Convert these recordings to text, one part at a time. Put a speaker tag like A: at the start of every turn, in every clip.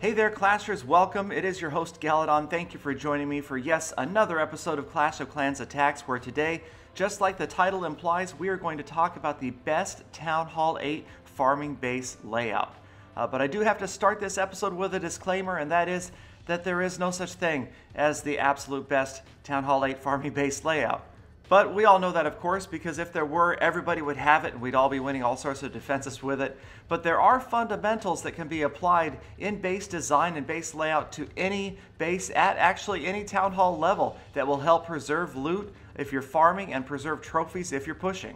A: Hey there, Clashers, welcome. It is your host, Galadon. Thank you for joining me for, yes, another episode of Clash of Clans Attacks, where today, just like the title implies, we are going to talk about the best Town Hall 8 farming base layout. But I do have to start this episode with a disclaimer, and that is that there is no such thing as the absolute best Town Hall 8 farming base layout. But we all know that, of course, because if there were, everybody would have it and we'd all be winning all sorts of defenses with it. But there are fundamentals that can be applied in base design and base layout to any base at actually any town hall level that will help preserve loot if you're farming and preserve trophies if you're pushing.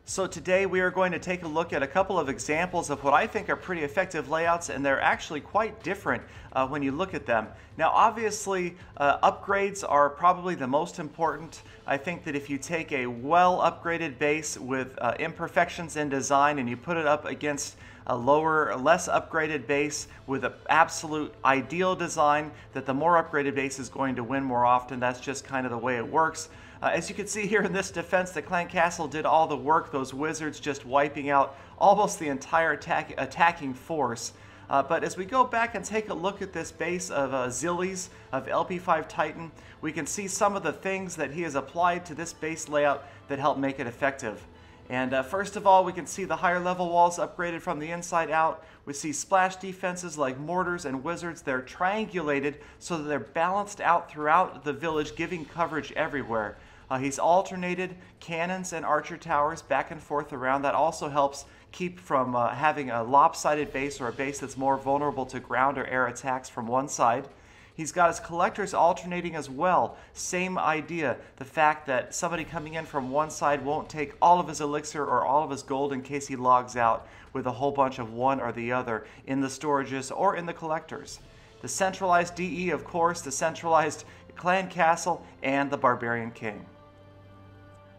A: So today we are going to take a look at a couple of examples of what I think are pretty effective layouts, and they're actually quite different when you look at them. Now obviously upgrades are probably the most important. I think that if you take a well upgraded base with imperfections in design and you put it up against a lower, less upgraded base with an absolute ideal design, that the more upgraded base is going to win more often. That's just kind of the way it works. As you can see here in this defense, the clan castle did all the work, those wizards just wiping out almost the entire attacking force. But as we go back and take a look at this base of Zillies of LP5 Titan, we can see some of the things that he has applied to this base layout that help make it effective. And first of all, we can see the higher level walls upgraded from the inside out. We see splash defenses like mortars and wizards. They're triangulated so that they're balanced out throughout the village, giving coverage everywhere. He's alternated cannons and archer towers back and forth around. That also helps keep from having a lopsided base or a base that's more vulnerable to ground or air attacks from one side. He's got his collectors alternating as well. Same idea. The fact that somebody coming in from one side won't take all of his elixir or all of his gold in case he logs out with a whole bunch of one or the other in the storages or in the collectors. The centralized DE, of course, the centralized clan castle, and the Barbarian King.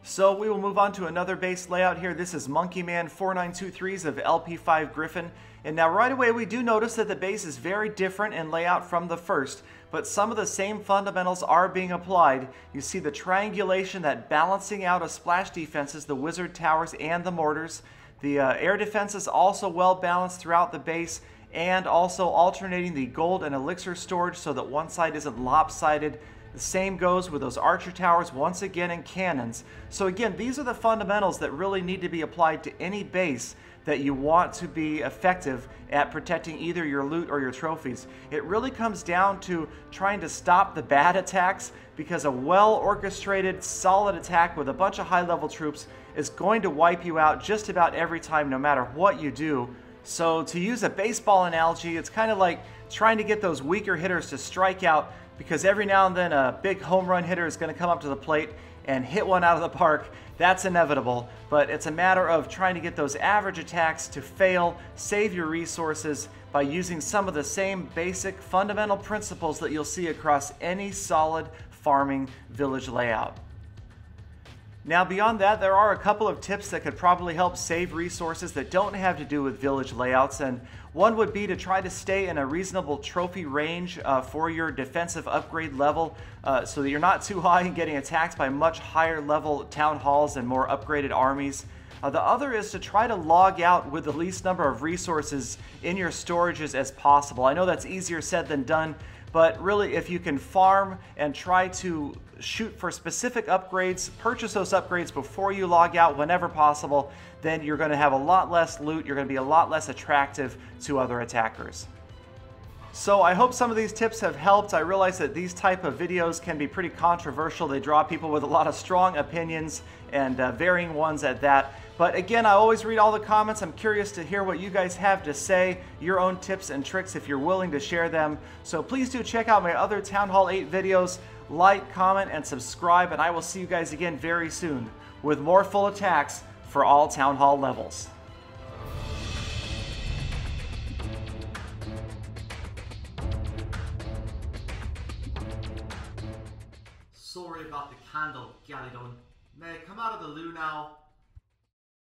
A: So we will move on to another base layout here. This is Monkey Man 4923s of LP5 Griffin. And now right away we do notice that the base is very different in layout from the first, but some of the same fundamentals are being applied. You see the triangulation, that balancing out of splash defenses, the wizard towers and the mortars. The air defense is also well balanced throughout the base, and also alternating the gold and elixir storage so that one side isn't lopsided. The same goes with those archer towers once again, and cannons. So again, these are the fundamentals that really need to be applied to any base that you want to be effective at protecting either your loot or your trophies. It really comes down to trying to stop the bad attacks, because a well-orchestrated, solid attack with a bunch of high-level troops is going to wipe you out just about every time, no matter what you do. So to use a baseball analogy, it's kind of like trying to get those weaker hitters to strike out, because every now and then a big home run hitter is going to come up to the plate and hit one out of the park. That's inevitable, but it's a matter of trying to get those average attacks to fail, save your resources by using some of the same basic fundamental principles that you'll see across any solid farming village layout. Now beyond that, there are a couple of tips that could probably help save resources that don't have to do with village layouts, and one would be to try to stay in a reasonable trophy range for your defensive upgrade level, so that you're not too high and getting attacked by much higher level town halls and more upgraded armies. The other is to try to log out with the least number of resources in your storages as possible. I know that's easier said than done, but really if you can farm and try to shoot for specific upgrades, purchase those upgrades before you log out whenever possible, then you're going to have a lot less loot, you're going to be a lot less attractive to other attackers. So I hope some of these tips have helped. I realize that these type of videos can be pretty controversial. They draw people with a lot of strong opinions, and varying ones at that. But again, I always read all the comments. I'm curious to hear what you guys have to say, your own tips and tricks if you're willing to share them. So please do check out my other Town Hall 8 videos. Like, comment, and subscribe, and I will see you guys again very soon with more full attacks for all Town Hall levels.
B: Sorry about the candle, Galadon. May I come out of the loo now?